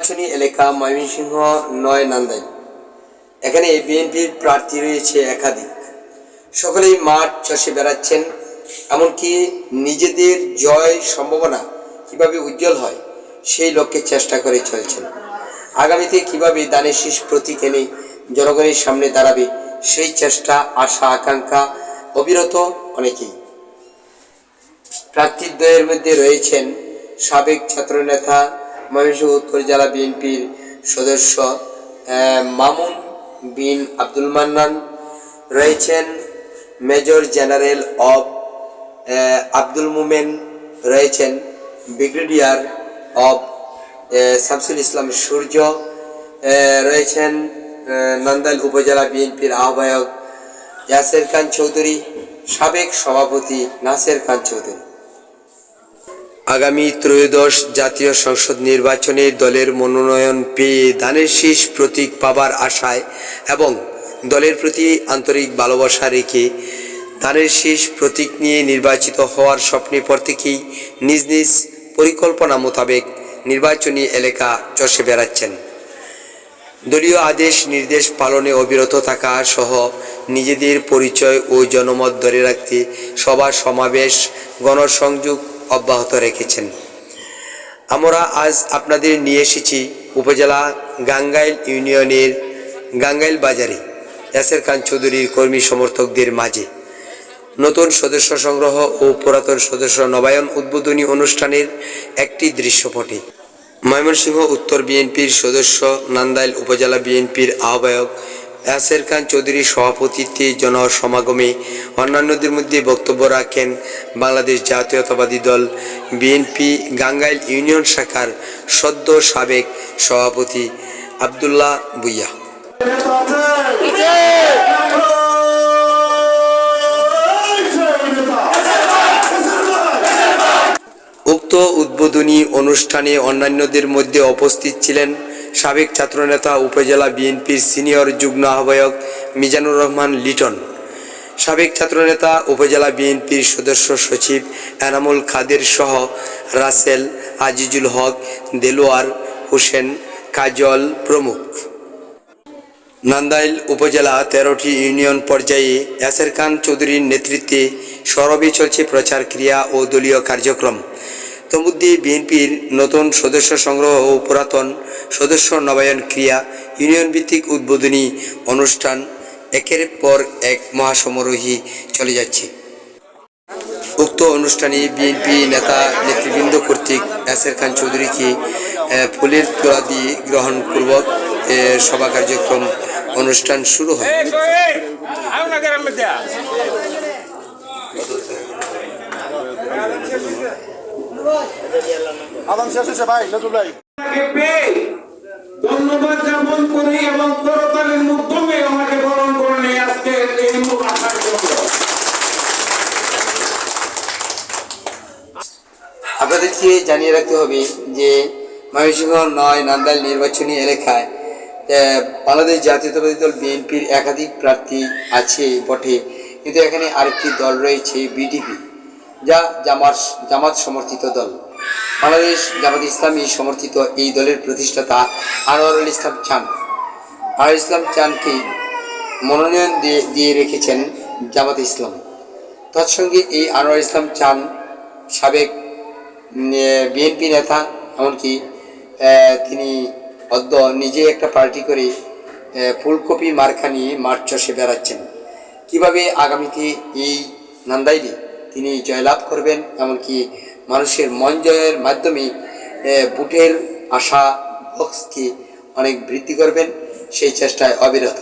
নির্বাচনী এলাকা ময়মনসিংহ ৯ নান্দাইল। এখানে বিএনপির প্রার্থী রয়েছে একাধিক। সকলেই মাঠ চষে বেড়াচ্ছেন, এমনকি নিজেদের জয় সম্ভাবনা কিভাবে উজ্জ্বল হয় সেই লক্ষ্যে চেষ্টা করে চলছেন। আগামীতে কিভাবে দানের শীষ প্রতীক এনে জনগণের সামনে দাঁড়াবে সেই চেষ্টা, আশা, আকাঙ্ক্ষা অবিরত অনেকেই। প্রার্থীদ্বয়ের মধ্যে রয়েছেন সাবেক ছাত্রনেতা ময়মনসিংহ উত্তর জেলা বিএনপির সদস্য মামুন বিন আব্দুল মান্নান, রয়েছেন major general of Abdul Momen, রয়েছেন ব্রিগেডিয়ার অব শামসুল ইসলাম সূর্য, রয়েছেন নান্দাইল উপজেলা বিএনপির আহ্বায়ক ইয়াসের খান চৌধুরী, সাবেক সভাপতি নাসের খান চৌধুরী। আগামী ত্রয়োদশ জাতীয় সংসদ নির্বাচনে দলের মনোনয়ন পেয়ে ধানের শীষ প্রতীক পাবার আশায় এবং দলের প্রতি আন্তরিক ভালোবাসা রেখে ধানের শীষ প্রতীক নিয়ে নির্বাচিত হওয়ার স্বপ্নে প্রত্যেকেই নিজ নিজ পরিকল্পনা মোতাবেক নির্বাচনী এলাকা চষে বেড়াচ্ছেন। দলীয় আদেশ নির্দেশ পালনে অবিরত থাকা সহ নিজেদের পরিচয় ও জনমত ধরে রাখতে সভা সমাবেশ গণসংযোগ অব্যাহত রেখেছেন। আমরা আজ আপনাদের নিয়ে এসেছি উপজেলা গাঙ্গাইল ইউনিয়নের গাঙ্গাইল বাজারে ইয়াসের খান চৌধুরীর কর্মী সমর্থকদের মাঝে নতুন সদস্য সংগ্রহ ও পুরাতন সদস্য নবায়ন উদ্বোধনী অনুষ্ঠানের একটি দৃশ্যপটে। ময়মনসিংহ উত্তর বিএনপির সদস্য, নান্দাইল উপজেলা বিএনপির আহ্বায়ক ইয়াসের খান চৌধুরীর সভাপতিত্বে জনসমাগমে অন্যান্যদের মধ্যে বক্তব্য রাখেন বাংলাদেশ জাতীয়তাবাদী দল বিএনপি গাঙ্গাইল ইউনিয়ন শাখার সদ্য সাবেক সভাপতি আব্দুল্লাহ ভূঁইয়া। উক্ত উদ্বোধনী অনুষ্ঠানে অন্যান্যদের মধ্যে উপস্থিত ছিলেন সাবেক ছাত্রনেতা উপজেলা বিএনপির সিনিয়র যুগ্ম আহ্বায়ক মিজানুর রহমান লিটন, সাবেক ছাত্রনেতা উপজেলা বিএনপির সদস্য সচিব এনামুল খাদের সহ রাসেল, আজিজুল হক, দেলোয়ার হোসেন, কাজল প্রমুখ। নান্দাইল উপজেলা 13টি ইউনিয়ন পর্যায়ে ইয়াসের খান চৌধুরীর নেতৃত্বে সরবে চলছে প্রচার ক্রিয়া ও দলীয় কার্যক্রম। তন্মধ্যে বিএনপির নতুন সদস্য সংগ্রহ ও পুরাতন সদস্য নবায়ন ক্রিয়া, ইউনিয়ন ভিত্তিক উদ্বোধনী অনুষ্ঠান একের পর এক মহাসমারোহে চলে যাচ্ছে। উক্ত অনুষ্ঠানে বিএনপি নেতা নেতৃবৃন্দ কর্তৃক ইয়াসের খান চৌধুরীকে ফুলের তোড়া দিয়ে গ্রহণপূর্বক সভা কার্যক্রম অনুষ্ঠান শুরু হয়। ধন্যবাদ জ্ঞাপন করি এবং করতালির মাধ্যমে আমাকে বরণ করে আজকে এই মুখ আসার জন্য। আপনাদেরকে জানিয়ে রাখতে হবে যে ময়মনসিংহ ৯ নান্দাইল নির্বাচনী এলাকায় বাংলাদেশ জাতীয়তাবাদী দল বিএনপির একাধিক প্রার্থী আছে বটে, কিন্তু এখানে আরেকটি দল রয়েছে বিডিপি, যা জামাত সমর্থিত দল। বাংলাদেশ জামাত ইসলামী সমর্থিত এই দলের প্রতিষ্ঠাতা আনোয়ারুল ইসলাম চান। আনোয়ারুল ইসলাম চানকে মনোনয়ন দিয়ে রেখেছেন জামাত ইসলাম। তৎসঙ্গে এই আনোয়ারুল ইসলাম চান সাবেক বিএনপি নেতা, এমনকি তিনি অদ্য নিজে একটা পার্টি করে ফুলকপি মার্কা নিয়ে মাঠ চষে বেড়াচ্ছেন। কীভাবে আগামীতে এই নান্দাইলে তিনি জয়লাভ করবেন, এমনকি মানুষের মন জয়ের মাধ্যমে ভোটের আশা বক্সকে অনেক বৃদ্ধি করবেন, সেই চেষ্টায় অবিরত।